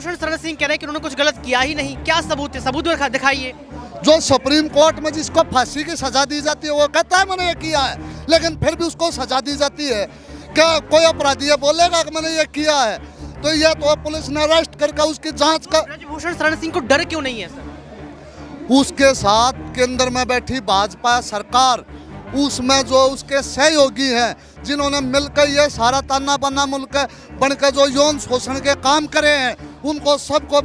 ब्रजभूषण शरण सिंह कह रहे हैं कि उन्होंने कुछ गलत किया ही नहीं। क्या सबूत है? सबूत दिखाइए। जो सुप्रीम कोर्ट में जिसको फांसी की सजा दी जाती है वो कहता है मैंने ये किया है, लेकिन फिर भी उसको सजा दी जाती है। क्या कोई अपराधी है बोलेगा कि मैंने ये किया है? तो ये तो पुलिस ने अरेस्ट करके उसकी जांच का। ब्रजभूषण शरण सिंह को डर क्यों नहीं है सर? उसके साथ केंद्र में बैठी भाजपा सरकार, उसमें जो उसके सहयोगी हैं जिन्होंने मिलकर ये सारा ताना बाना मुल्क बनकर जो यौन शोषण के काम करे हैं, उनको सबको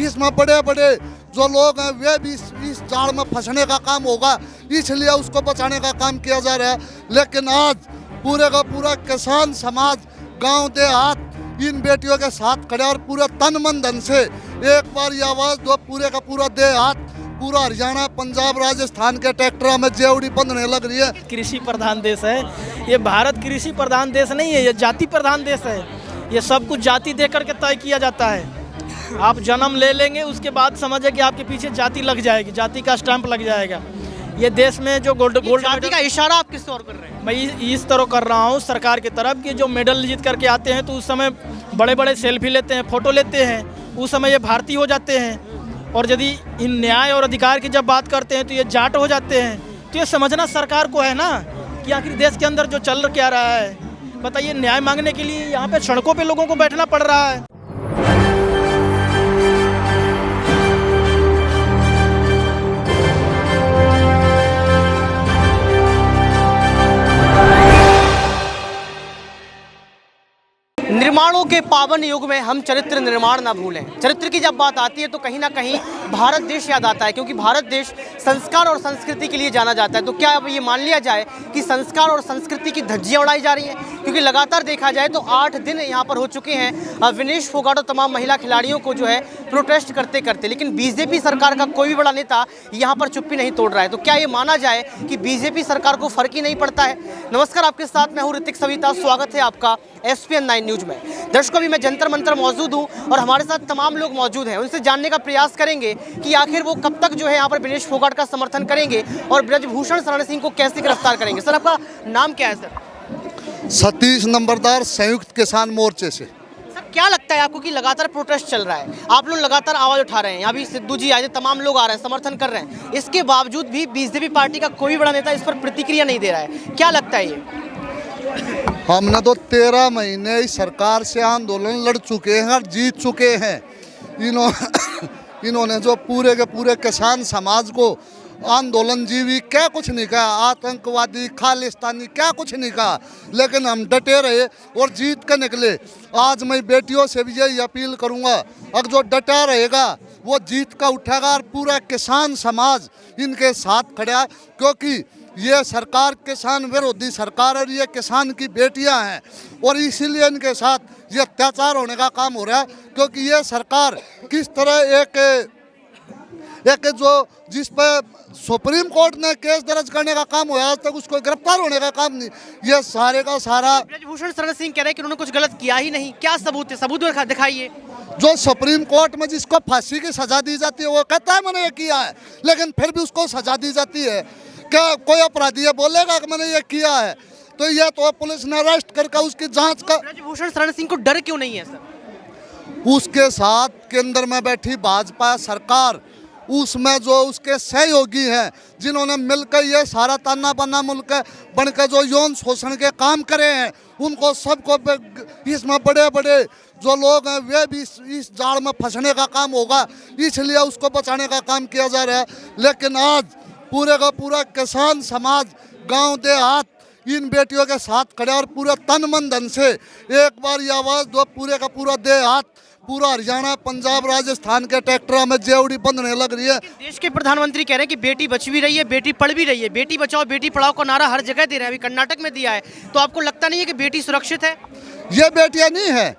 इसमें बड़े बड़े जो लोग हैं वे भी इस जाल में फंसने का काम होगा, इसलिए उसको बचाने का काम किया जा रहा है। लेकिन आज पूरे का पूरा किसान समाज गांव देहात इन बेटियों के साथ खड़े और पूरे तन मन धन से एक बार ये आवाज़ दो, पूरे का पूरा देहात, पूरा हरियाणा पंजाब राजस्थान के ट्रैक्टर में जेवड़ी बंधने लग रही है। कृषि प्रधान देश है ये, भारत कृषि प्रधान देश नहीं है, ये जाति प्रधान देश है। ये सब कुछ जाति दे करके तय किया जाता है। आप जन्म ले लेंगे उसके बाद समझे कि आपके पीछे जाति लग जाएगी, जाति का स्टैंप लग जाएगा। ये देश में जो गोल्ड जाति का इशारा आप किस ओर कर रहे हैं? मैं इस तरह कर रहा हूँ सरकार की तरफ कि जो मेडल जीत करके आते हैं तो उस समय बड़े बड़े सेल्फी लेते हैं, फोटो लेते हैं, उस समय ये भारतीय हो जाते हैं। और यदि इन न्याय और अधिकार की जब बात करते हैं तो ये जाट हो जाते हैं। तो ये समझना सरकार को है ना कि आखिर देश के अंदर जो चल क्या रहा है। बताइए, न्याय मांगने के लिए यहाँ पे सड़कों पे लोगों को बैठना पड़ रहा है। निर्माणों के पावन युग में हम चरित्र निर्माण ना भूलें। चरित्र की जब बात आती है तो कहीं ना कहीं भारत देश याद आता है, क्योंकि भारत देश संस्कार और संस्कृति के लिए जाना जाता है। तो क्या अब ये मान लिया जाए कि संस्कार और संस्कृति की धज्जियां उड़ाई जा रही हैं? क्योंकि लगातार देखा जाए तो 8 दिन यहाँ पर हो चुके हैं विनेश फोगाट और तमाम महिला खिलाड़ियों को जो है प्रोटेस्ट करते करते, लेकिन बीजेपी सरकार का कोई भी बड़ा नेता यहाँ पर चुप्पी नहीं तोड़ रहा है। तो क्या ये माना जाए कि बीजेपी सरकार को फर्क ही नहीं पड़ता है? नमस्कार, आपके साथ मैं हूँ ऋतिक सविता। स्वागत है आपका SPN 9 न्यूज में। दर्शकों, अभी मैं जंतर मंतर मौजूद हूं और हमारे साथ तमाम लोग मौजूद हैं। उनसे जानने का प्रयास करेंगे कि आखिर वो कब तक जो है यहाँ पर विनेश फोगाट का समर्थन करेंगे और ब्रजभूषण शरण सिंह को कैसे गिरफ्तार करेंगे। सर, आपका नाम क्या है? सर, सतीश नंबरदार, संयुक्त किसान मोर्चे से। सर, क्या लगता है आपको कि लगातार प्रोटेस्ट चल रहा है, आप लोग लगातार आवाज उठा रहे हैं, यहाँ भी सिद्धू जी आए, तमाम लोग आ रहे हैं, समर्थन कर रहे हैं, इसके बावजूद भी बीजेपी पार्टी का कोई बड़ा नेता इस पर प्रतिक्रिया नहीं दे रहा है, क्या लगता है ये? हमने तो 13 महीने इस सरकार से आंदोलन लड़ चुके हैं और जीत चुके हैं। इन्होंने जो पूरे के पूरे किसान समाज को आंदोलन जीवी क्या कुछ नहीं कहा, आतंकवादी खालिस्तानी क्या कुछ नहीं कहा, लेकिन हम डटे रहे और जीत कर निकले। आज मैं बेटियों से भी यही अपील करूंगा, अगर जो डटा रहेगा वो जीत का उठेगा और पूरा किसान समाज इनके साथ खड़ा, क्योंकि ये सरकार किसान विरोधी सरकार और ये किसान की बेटियां हैं और इसीलिए इनके साथ ये अत्याचार होने का काम हो रहा है। क्योंकि ये सरकार किस तरह एक जो जिस पर सुप्रीम कोर्ट ने केस दर्ज करने का काम हुआ, आज तक उसको गिरफ्तार होने का काम नहीं, ये सारे का सारा। ब्रजभूषण शरण सिंह कह रहे हैं कि उन्होंने कुछ गलत किया ही नहीं। क्या सबूत है? सबूत दिखाइए। जो सुप्रीम कोर्ट में जिसको फांसी की सजा दी जाती है वो कहता है मैंने ये किया है, लेकिन फिर भी उसको सजा दी जाती है। क्या कोई अपराधी है बोलेगा कि मैंने ये किया है? तो ये तो पुलिस ने अरेस्ट करके उसकी जांच का। ब्रजभूषण शरण सिंह को डर क्यों नहीं है सर? उसके साथ केंद्र में बैठी भाजपा सरकार, उसमें जो उसके सहयोगी हैं जिन्होंने मिलकर ये सारा ताना बाना मुल्क बनकर जो यौन शोषण के काम करे हैं, उनको सबको इसमें बड़े बड़े जो लोग हैं वे भी इस जाल में फंसने का काम होगा, इसलिए उसको बचाने का काम किया जा रहा है। लेकिन आज पूरे का पूरा किसान समाज गांव देहात इन बेटियों के साथ खड़े और पूरे तन मन धन से एक बार ये आवाज़ दो, पूरे का पूरा देहात, पूरा हरियाणा पंजाब राजस्थान के ट्रैक्टर में जेवड़ी बंधने लग रही है। देश के प्रधानमंत्री कह रहे हैं कि बेटी बच भी रही है, बेटी पढ़ भी रही है, बेटी बचाओ बेटी पढ़ाओ का नारा हर जगह दे रहे हैं, अभी कर्नाटक में दिया है। तो आपको लगता नहीं है कि बेटी सुरक्षित है? ये बेटियां नहीं है,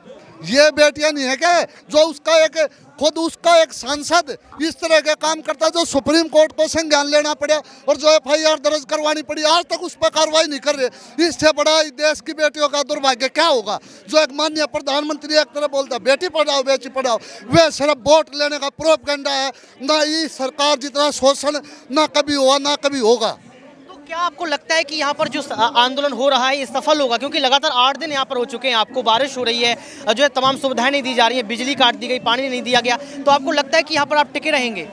ये बेटियां नहीं है क्या जो उसका एक सांसद इस तरह के काम करता है, जो सुप्रीम कोर्ट को संज्ञान लेना पड़े और जो FIR दर्ज करवानी पड़ी, आज तक उस पर कार्रवाई नहीं कर रहे। इससे बड़ा देश की बेटियों का दुर्भाग्य क्या होगा? जो एक माननीय प्रधानमंत्री एक तरह बोलता है बेटी पढ़ाओ बेटी पढ़ाओ, वे सिर्फ वोट लेने का प्रोपगेंडा है। ना ये सरकार जितना शोषण ना कभी हुआ ना कभी होगा। क्या आपको लगता है कि यहाँ पर जो आंदोलन हो रहा है ये सफल होगा, क्योंकि लगातार 8 दिन यहाँ पर हो चुके हैं, आपको बारिश हो रही है, जो है तमाम सुविधाएं नहीं दी जा रही है, बिजली काट दी गई, पानी नहीं दिया गया, तो आपको लगता है कि यहाँ पर आप टिके रहेंगे?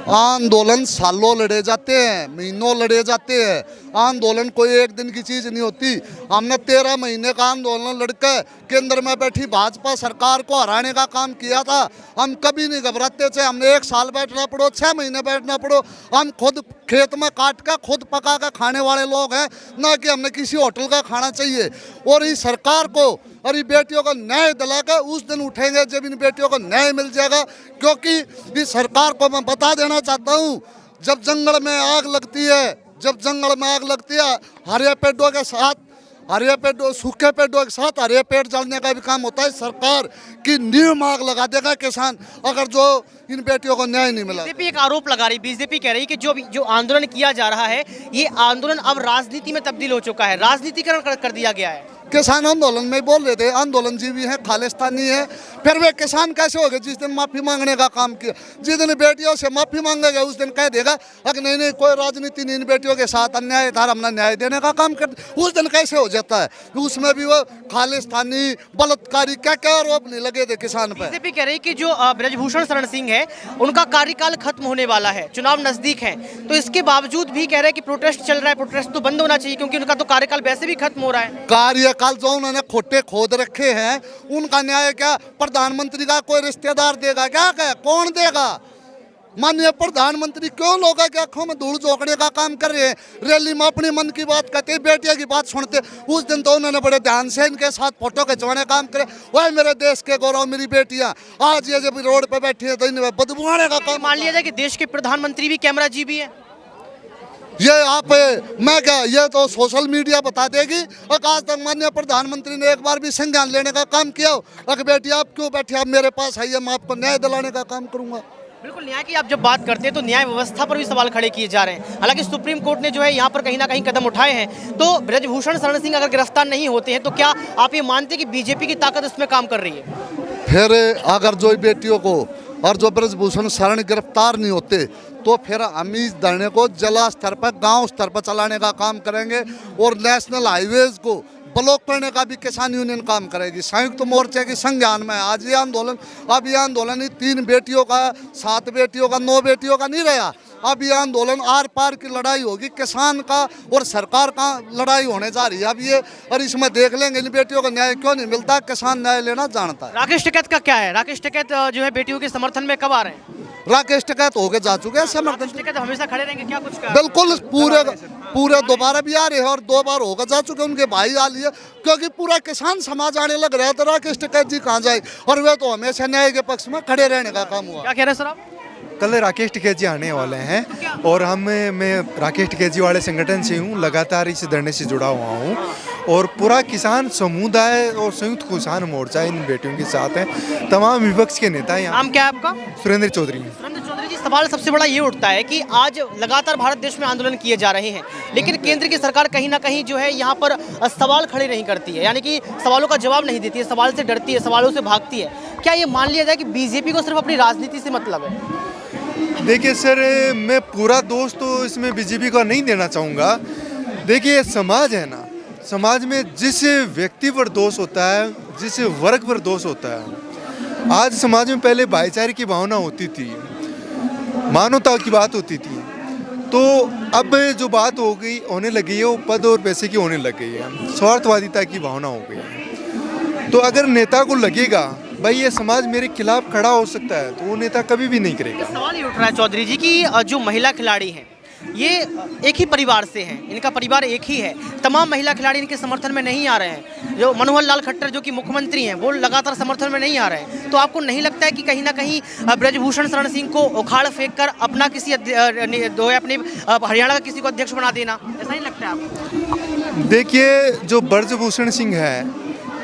आंदोलन सालों लड़े जाते हैं, महीनों लड़े जाते हैं। आंदोलन कोई एक दिन की चीज़ नहीं होती। हमने 13 महीने का आंदोलन लड़कर केंद्र में बैठी भाजपा सरकार को हराने का काम किया था। हम कभी नहीं घबराते थे। हमने 1 साल बैठना पड़ो, 6 महीने बैठना पड़ो, हम खुद खेत में काट कर खुद पका कर खाने वाले लोग हैं, ना कि हमने किसी होटल का खाना चाहिए। और इस सरकार को और इन बेटियों को न्याय दिलाकर उस दिन उठेंगे जब इन बेटियों को न्याय मिल जाएगा। क्योंकि इस सरकार को मैं बता देना चाहता हूँ, जब जंगल में आग लगती है, जब जंगल में आग लगती है, हरे पेड़ों के साथ, हरे पेड़ सूखे पेड़ों के साथ हरे पेड़ जलने का भी काम होता है। सरकार की नीम आग लगा देगा किसान, अगर जो इन बेटियों को न्याय नहीं मिला। बीजेपी एक आरोप लगा रही, बीजेपी कह रही कि जो आंदोलन किया जा रहा है ये आंदोलन अब राजनीति में तब्दील हो चुका है, राजनीतिकरण कर दिया गया है। किसान आंदोलन में बोल रहे थे आंदोलन जीवी है, खालिस्तानी है, फिर वे किसान कैसे हो गए जिस दिन माफ़ी मांगने का काम किया? जिस दिन बेटियों से माफ़ी मांगेगा उस दिन कह देगा अगर नहीं नहीं कोई राजनीति नहीं, इन बेटियों के साथ अन्याय था, हमने न्याय देने का काम कर, उस दिन कैसे हो जाता है? उसमें भी वो खालिस्तानी बलात्कारी क्या क्या आरोप नहीं लगे थे किसान पर। बीजेपी कह रही कि जो ब्रजभूषण शरण सिंह है उनका कार्यकाल खत्म होने वाला है, चुनाव नजदीक है, तो इसके बावजूद भी कह रहे हैं कि प्रोटेस्ट चल रहा है, प्रोटेस्ट तो बंद होना चाहिए क्योंकि उनका तो कार्यकाल वैसे भी खत्म हो रहा है। कार्यकाल जो उन्होंने खोटे खोद रखे हैं उनका न्याय क्या प्रधानमंत्री का कोई रिश्तेदार देगा क्या? कौन देगा? माननीय प्रधानमंत्री क्यों लोगों के आंखों में धूल झोंकने का काम कर रहे हैं? रैली में अपनी मन की बात कहते, बेटिया की बात सुनते। उस दिन तो उन्होंने बड़े ध्यान से इनके साथ फोटो खिंचवाने काम करे। वह मेरे देश के गौरव, मेरी बेटियां आज ये जब रोड पे बैठी है तो इन्हें बदबुआने का काम। मान लिया जाए कि देश के प्रधानमंत्री भी कैमरा जीबी है। ये आप मैं क्या, ये तो सोशल मीडिया बता देगी। और आज तक माननीय प्रधानमंत्री ने एक बार भी संज्ञान लेने का काम किया हो? अगर बेटी आप क्यों बैठी, आप मेरे पास आइए, मैं आपको न्याय दिलाने का काम करूंगा। बिल्कुल, न्याय की आप जब बात करते हैं तो न्याय व्यवस्था पर भी सवाल खड़े किए जा रहे हैं। हालांकि सुप्रीम कोर्ट ने जो है यहाँ पर कहीं ना कहीं कदम उठाए हैं, तो ब्रजभूषण शरण सिंह अगर गिरफ्तार नहीं होते हैं तो क्या आप ये मानते हैं कि बीजेपी की ताकत इसमें काम कर रही है? फिर अगर जो बेटियों को और जो ब्रजभूषण शरण गिरफ्तार नहीं होते तो फिर हम इस धरने को जिला स्तर पर, गांव स्तर पर चलाने का काम करेंगे और नेशनल हाईवेज को ब्लॉक करने का भी किसान यूनियन काम करेगी। संयुक्त मोर्चे की संज्ञान में आज ये आंदोलन, अब ये आंदोलन 3 बेटियों का, 7 बेटियों का, 9 बेटियों का नहीं रहा। अब ये आंदोलन आर पार की लड़ाई होगी, किसान का और सरकार का लड़ाई होने जा रही है अब ये। और इसमें देख लेंगे इन बेटियों को न्याय क्यों नहीं मिलता, किसान न्याय लेना जानता है। राकेश टिकैत का क्या है? राकेश टिकैत जो है बेटियों के समर्थन में कब आ रहे हैं? राकेश टिकैत होके जा चुके हैं समर्थन। टिकैत हमेशा खड़े रहेंगे क्या? कुछ बिल्कुल, पूरे दोबारा भी आ रहे हैं और 2 बार होकर जा चुके, उनके भाई आ लिए, क्योंकि पूरा किसान समाज आने लग रहा है। तो राकेश टिकैत जी कहाँ जाए? और वे तो हमेशा न्याय के पक्ष में खड़े रहने का काम हुआ। क्या कह रहे हैं सर आप? कल राकेश टिकैत जी आने वाले हैं और मैं राकेश टिकैत जी वाले संगठन से हूँ, लगातार इस धरने से जुड़ा हुआ हूँ और पूरा किसान समुदाय और संयुक्त किसान मोर्चा इन बेटियों के साथ है। तमाम विपक्ष के नेता यहाँ। नाम क्या है आपका? सुरेंद्र चौधरी। सुरेंद्र चौधरी जी, सवाल सबसे बड़ा ये उठता है कि आज लगातार भारत देश में आंदोलन किए जा रहे हैं, लेकिन केंद्र की सरकार कहीं ना कहीं जो है यहाँ पर सवाल खड़े नहीं करती है, यानी कि सवालों का जवाब नहीं देती है, सवाल से डरती है, सवालों से भागती है। क्या ये मान लिया जाए कि बीजेपी को सिर्फ अपनी राजनीति से मतलब है? देखिए सर, मैं पूरा दोष तो इसमें बीजेपी का नहीं देना चाहूँगा। देखिए समाज है ना, समाज में जिस व्यक्ति पर दोष होता है, जिस वर्ग पर दोष होता है, आज समाज में पहले भाईचारे की भावना होती थी, मानवता की बात होती थी, तो अब जो बात हो गई होने लगी है वो पद और पैसे की होने लग गई है, स्वार्थवादिता की भावना हो गई है। तो अगर नेता को लगेगा भाई ये समाज मेरे खिलाफ खड़ा हो सकता है तो वो नेता कभी भी नहीं करेगा। सवाल ये उठ रहा है चौधरी जी कि जो महिला खिलाड़ी हैं ये एक ही परिवार से हैं, इनका परिवार एक ही है, तमाम महिला खिलाड़ी इनके समर्थन में नहीं आ रहे हैं। जो मनोहर लाल खट्टर जो कि मुख्यमंत्री हैं वो लगातार समर्थन में नहीं आ रहे हैं, तो आपको नहीं लगता है कि कहीं ना कहीं ब्रजभूषण शरण सिंह को उखाड़ फेंक कर अपना किसी अपने हरियाणा का किसी को अध्यक्ष बना देना, ऐसा नहीं लगता है आपको? देखिए जो ब्रजभूषण सिंह है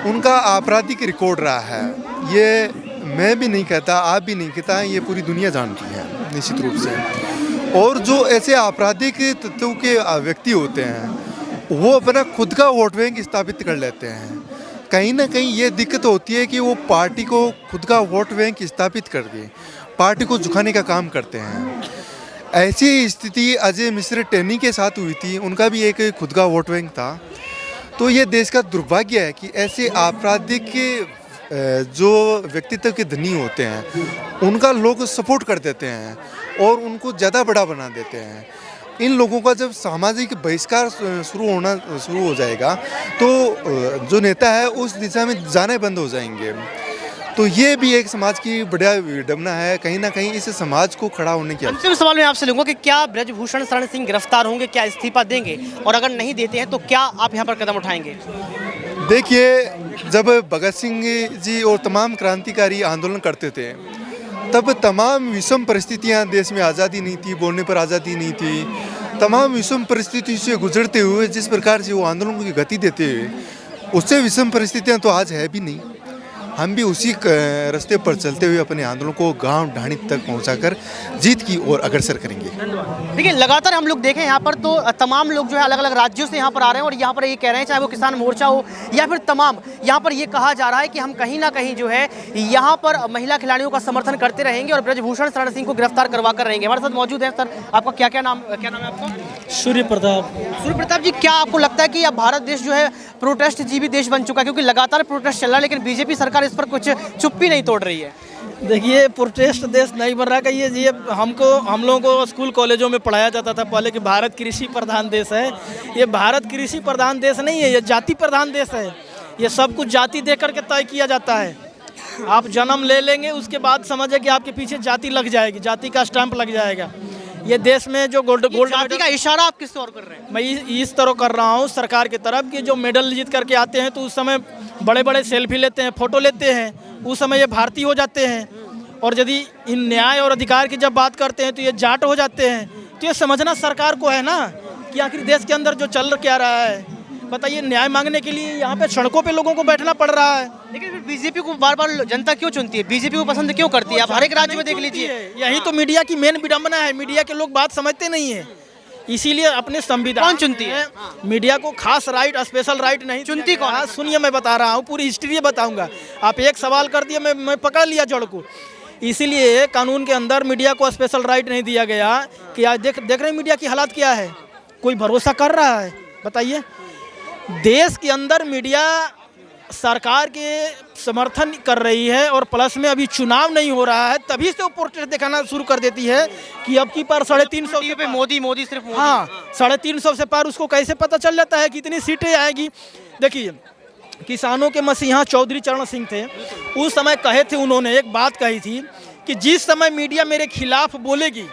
उनका आपराधिक रिकॉर्ड रहा है, ये मैं भी नहीं कहता, आप भी नहीं कहता, ये पूरी दुनिया जानती है निश्चित रूप से। और जो ऐसे आपराधिक तत्वों के व्यक्ति होते हैं वो अपना खुद का वोट बैंक स्थापित कर लेते हैं। कहीं ना कहीं ये दिक्कत होती है कि वो पार्टी को खुद का वोट बैंक स्थापित करके पार्टी को झुकाने का काम करते हैं। ऐसी स्थिति अजय मिश्र टेनी के साथ हुई थी, उनका भी एक खुद का वोट बैंक था। तो ये देश का दुर्भाग्य है कि ऐसे आपराधिक जो व्यक्तित्व के धनी होते हैं उनका लोग सपोर्ट कर देते हैं और उनको ज़्यादा बड़ा बना देते हैं। इन लोगों का जब सामाजिक बहिष्कार शुरू हो जाएगा तो जो नेता है उस दिशा में जाने बंद हो जाएंगे। तो ये भी एक समाज की बढ़िया विडंबना है, कहीं ना कहीं इस समाज को खड़ा होने की। अंतिम सवाल मैं आपसे लूंगा कि क्या ब्रजभूषण शरण सिंह गिरफ्तार होंगे, क्या इस्तीफा देंगे, और अगर नहीं देते हैं तो क्या आप यहाँ पर कदम उठाएंगे? देखिए, जब भगत सिंह जी और तमाम क्रांतिकारी आंदोलन करते थे तब तमाम विषम परिस्थितियां, देश में आज़ादी नहीं थी, बोलने पर आज़ादी नहीं थी, तमाम विषम परिस्थिति से गुजरते हुए जिस प्रकार से वो आंदोलन की गति देते हुए, उससे विषम परिस्थितियां तो आज है भी नहीं। हम भी उसी रास्ते पर चलते हुए अपने आंदोलन को गांव ढाणी तक पहुंचाकर जीत की ओर अग्रसर करेंगे। देखिए, लगातार हम लोग देखें यहाँ पर तो तमाम लोग जो है अलग अलग राज्यों से यहाँ पर आ रहे हैं और यहाँ पर ये कह रहे हैं, चाहे वो किसान मोर्चा हो या फिर तमाम, यहाँ पर ये कहा जा रहा है कि हम कहीं ना कहीं जो है यहाँ पर महिला खिलाड़ियों का समर्थन करते रहेंगे और ब्रजभूषण शरण सिंह को गिरफ्तार करवा कर रहेंगे। हमारे साथ मौजूद है सर, आपका क्या नाम है आपका? सूर्य प्रताप। सूर्य प्रताप जी, क्या आपको लगता है कि अब भारत देश जो है प्रोटेस्ट जीवी देश बन चुका है? क्योंकि लगातार प्रोटेस्ट चल रहा है लेकिन बीजेपी सरकार इस पर कुछ चुप्पी नहीं तोड़ रही है। देखिए, प्रोटेस्ट देश नहीं बन रहा है। ये हम लोगों को स्कूल कॉलेजों में पढ़ाया जाता था पहले कि भारत कृषि प्रधान देश है। ये भारत कृषि प्रधान देश नहीं है, ये जाति प्रधान देश है। ये सब कुछ जाति दे करके तय किया जाता है। आप जन्म ले लेंगे, उसके बाद समझे कि आपके पीछे जाति लग जाएगी, जाति का स्टैंप लग जाएगा। ये देश में जो गोल्ड जाति का इशारा आप किस और कर रहे हैं? मैं इस तरह कर रहा हूँ सरकार की तरफ कि जो मेडल जीत करके आते हैं तो उस समय बड़े बड़े सेल्फी लेते हैं, फोटो लेते हैं, उस समय ये भारतीय हो जाते हैं। और यदि इन न्याय और अधिकार की जब बात करते हैं तो ये जाट हो जाते हैं। तो ये समझना सरकार को है ना कि आखिर देश के अंदर जो चल क्या रहा है। बताइए, न्याय मांगने के लिए यहाँ पे सड़कों पे लोगों को बैठना पड़ रहा है। लेकिन फिर बीजेपी को बार बार जनता क्यों चुनती है? बीजेपी को पसंद क्यों करती है? आप हर एक राज्य में देख लीजिए। यही तो मीडिया की मेन विडंबना है। मीडिया के लोग बात समझते नहीं है, इसीलिए अपने संविधान कौन चुनती है? मीडिया को खास राइट, स्पेशल राइट नहीं चुनती कौन है? सुनिए, मैं बता रहा हूँ, पूरी हिस्ट्री बताऊंगा। आप एक सवाल कर दिए, मैं पकड़ लिया जड़ को। इसीलिए कानून के अंदर मीडिया को स्पेशल राइट नहीं दिया गया कि आज देख रहे हैं मीडिया की हालत क्या है। कोई भरोसा कर रहा है? बताइए, देश के अंदर मीडिया सरकार के समर्थन कर रही है और प्लस में अभी चुनाव नहीं हो रहा है, तभी से वो प्रोटेस्ट दिखाना शुरू कर देती है कि अब की पार 350 पे मोदी सिर्फ मोदी। हाँ, 350 से पार उसको कैसे पता चल जाता है कि इतनी सीटें आएगी। देखिए, किसानों के मसीहा चौधरी चरण सिंह थे, उस समय कहे थे, उन्होंने एक बात कही थी कि जिस समय मीडिया मेरे खिलाफ बोलेगी,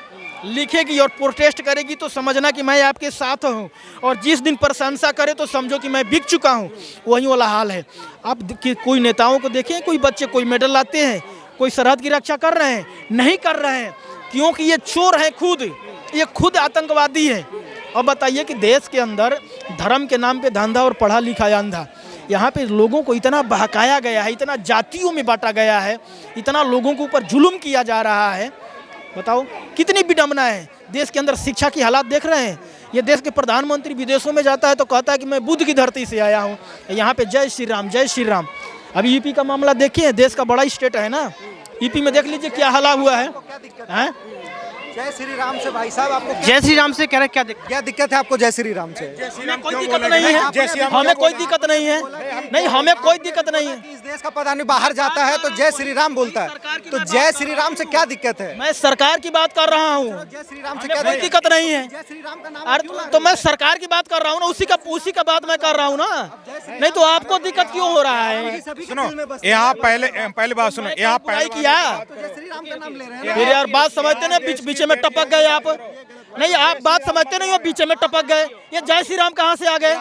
लिखेगी और प्रोटेस्ट करेगी तो समझना कि मैं आपके साथ हूँ, और जिस दिन प्रशंसा करे तो समझो कि मैं बिक चुका हूँ। वही वाला हाल है। आप कोई नेताओं को देखें, कोई बच्चे कोई मेडल लाते हैं, कोई सरहद की रक्षा कर रहे हैं? नहीं कर रहे हैं, क्योंकि ये चोर हैं, ये खुद आतंकवादी है। अब बताइए कि देश के अंदर धर्म के नाम पे धंधा और पढ़ा लिखा अंधा, यहाँ पे लोगों को इतना बहकाया गया है, इतना जातियों में बांटा गया है, इतना लोगों के ऊपर जुल्म किया जा रहा है। बताओ कितनी विडंबना है। देश के अंदर शिक्षा की हालात देख रहे हैं। ये देश के प्रधानमंत्री विदेशों में जाता है तो कहता है कि मैं बुद्ध की धरती से आया हूँ, यहाँ पे जय श्री राम, जय श्री राम। अभी यूपी का मामला देखिए, देश का बड़ा स्टेट है ना, यूपी में देख लीजिए क्या हाल हुआ है। जय श्री राम से भाई साहब, आपको जय श्री राम से क्या दिक्कत है आपको? जय श्री राम से कोई दिक्कत नहीं है, हमें कोई दिक्कत नहीं है। नहीं, हमें कोई दिक्कत नहीं है। इस देश का प्रधानी बाहर जाता है तो जय श्री राम बोलता है, तो जय श्री राम से क्या दिक्कत है? मैं सरकार की बात कर रहा हूँ, जय श्री राम से कोई क्या दिक्कत नहीं है। जय श्री राम का नाम अरे तो मैं सरकार की बात कर रहा हूँ ना, उसी का बात मैं कर रहा हूँ ना। नहीं तो आपको दिक्कत क्यों हो रहा है? सुनो, यहाँ पहले बात सुनो, यहाँ पढ़ाई किया, जय श्री राम का नाम ले रहे हैं। फिर यार बात समझते ना, बीच में टपक गए आप। नहीं, आप बात समझते नहीं हो, बीच में टपक गए। ये जय श्री राम कहाँ से आ गए?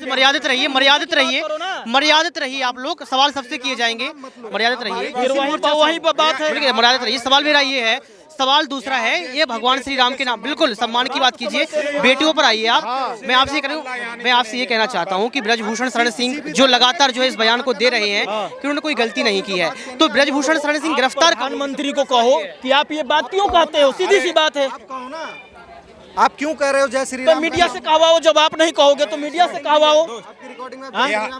मर्यादित रहिए, मर्यादित रहिए। आप लोग सवाल सबसे किए जाएंगे, मर्यादित रहिए। फिर वही बात है, मर्यादित रहिए। सवाल मेरा ये है, सवाल दूसरा है, ये भगवान श्री राम के नाम, बिल्कुल सम्मान की बात कीजिए, बेटियों पर आइए आप। मैं आपसे ये कहना चाहता हूँ कि ब्रजभूषण शरण सिंह जो लगातार जो है इस बयान को दे रहे हैं कि उन्होंने कोई गलती नहीं की है, तो ब्रजभूषण शरण सिंह गिरफ्तार, प्रधानमंत्री को कहो कि आप ये बात क्यों कहते हो? सीधी सी बात है। आप क्यों कह रहे हो जय श्री तो राम? मीडिया से कहवाओ, जब आप नहीं कहोगे तो मीडिया से कहवाओ।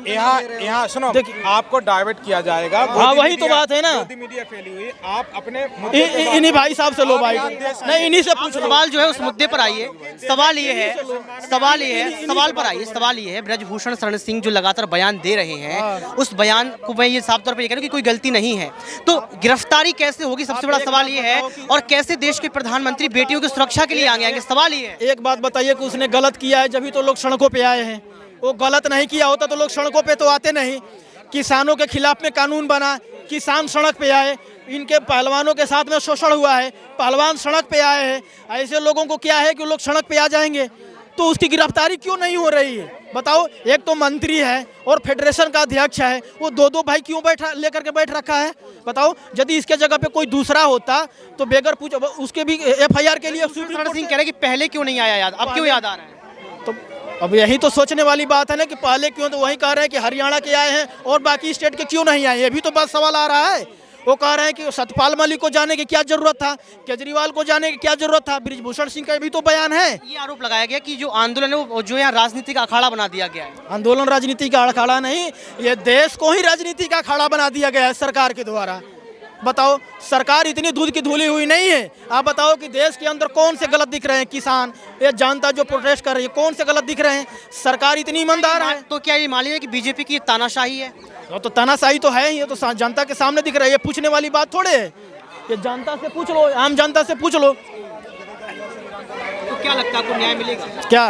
यहाँ सुनो, आपको डाइवर्ट किया जाएगा। हाँ, वही तो बात है ना। मोदी मीडिया फैली हुई है, आप अपने मुद्दे पे बात इन्हीं भाई साहब से लो भाई, नहीं इन्हीं से पूछ लो। सवाल जो है उस मुद्दे पर आइए। सवाल ये है सवाल पर आइए। सवाल ये है, ब्रजभूषण शरण सिंह जो लगातार बयान दे रहे हैं, उस बयान को मैं ये साफ तौर पर ये कह रहा हूं कि कोई गलती नहीं है, तो गिरफ्तारी कैसे होगी, सबसे बड़ा सवाल ये है। और कैसे देश के प्रधानमंत्री बेटियों की सुरक्षा के लिए आगे आएंगे, सवाल ये है। एक बात बताइए कि उसने गलत किया है, जब तो लोग सड़कों पे आए हैं। वो गलत नहीं किया होता तो लोग सड़कों पे तो आते नहीं। किसानों के खिलाफ में कानून बना, किसान सड़क पे आए, इनके पहलवानों के साथ में शोषण हुआ है, पहलवान सड़क पे आए हैं। ऐसे लोगों को क्या है कि लोग सड़क पे आ जाएंगे, तो उसकी गिरफ्तारी क्यों नहीं हो रही है बताओ। एक तो मंत्री है और फेडरेशन का अध्यक्ष है, वो दो भाई क्यों लेकर के बैठ रखा है बताओ। यदि इसके जगह पे कोई दूसरा होता तो बेगर पूछ उसके भी FIR के लिए शरण सिंह कह रहे हैं कि पहले क्यों नहीं आया याद, अब क्यों याद आ रहा है। तो अब यही तो सोचने वाली बात है ना कि पहले क्यों, तो वही कह रहे हैं कि हरियाणा के आए हैं और बाकी स्टेट के क्यों नहीं आए, ये भी तो बात सवाल आ रहा है। वो कह रहे हैं कि सतपाल मलिक को जाने की क्या जरूरत था, केजरीवाल को जाने की क्या जरूरत था, ब्रिजभूषण सिंह का भी तो बयान है। ये आरोप लगाया गया कि जो आंदोलन है वो जो यहाँ राजनीति का अखाड़ा बना दिया गया है। आंदोलन राजनीति का अखाड़ा नहीं, ये देश को ही राजनीति का अखाड़ा बना दिया गया है सरकार के द्वारा। बताओ, सरकार इतनी दूध की धुली हुई नहीं है। आप बताओ कि देश के अंदर कौन से गलत दिख रहे हैं, किसान ये जनता जो प्रोटेस्ट कर रही है कौन से गलत दिख रहे हैं। सरकार इतनी ईमानदार है। तो क्या ये मान लीजिए कि बीजेपी की तानाशाही है? तो तानाशाही तो है, ये तो जनता के सामने दिख रहा है, ये पूछने वाली बात थोड़े है। ये जनता से पूछ लो, आम जनता से पूछ लो। तो क्या लगता है आपको न्याय मिलेगा? क्या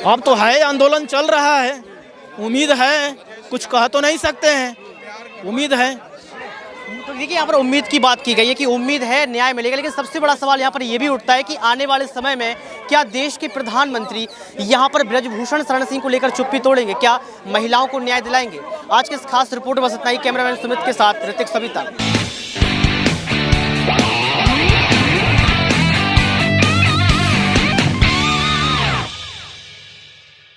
अब तो है, आंदोलन चल रहा है, उम्मीद है, कुछ कह तो नहीं सकते हैं, उम्मीद है। तो देखिए यहाँ पर उम्मीद की बात की गई है कि उम्मीद है न्याय मिलेगा, लेकिन सबसे बड़ा सवाल यहाँ पर ये भी उठता है कि आने वाले समय में क्या देश के प्रधानमंत्री यहाँ पर ब्रजभूषण शरण सिंह को लेकर चुप्पी तोड़ेंगे, क्या महिलाओं को न्याय दिलाएंगे। आज के इस खास रिपोर्ट में बस इतना ही। कैमरामैन सुमित के साथ ऋतिक सविता।